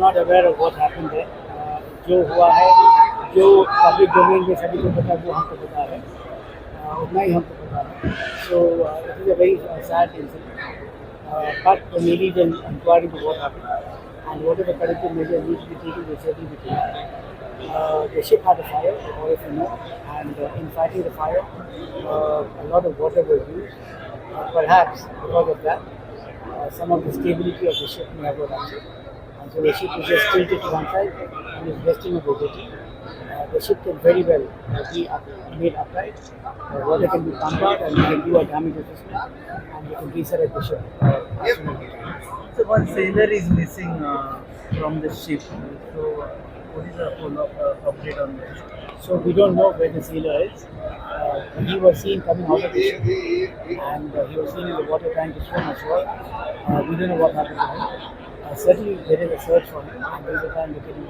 not aware of what happened there. जो हुआ है, जो पब्लिक डोमेन में सभी को पता वो हमको पता है, उतना ही हमको पता है. So it is a very sad incident. But the Navy will inquire into what happened, and whatever corrective measures need to be taken will certainly be taken. The ship had a fire, or if you know, and in fighting the fire, a lot of water was used. Perhaps because of that, some of the stability of the ship may have got upset. And so the ship is just tilted to one side and is resting on the jetty. The ship can very well be made upright. Water can be pumped out and we can do a damage assessment and we can resurrect the ship as soon as we can. So one sailor is missing from the ship. So what is the follow-up update on this? So we don't know where the sailor is. He was seen coming out of the ship and he was seen in the water trying to swim ashore. We don't know what happened to him. Certainly there is a search for him and we will try and look at him.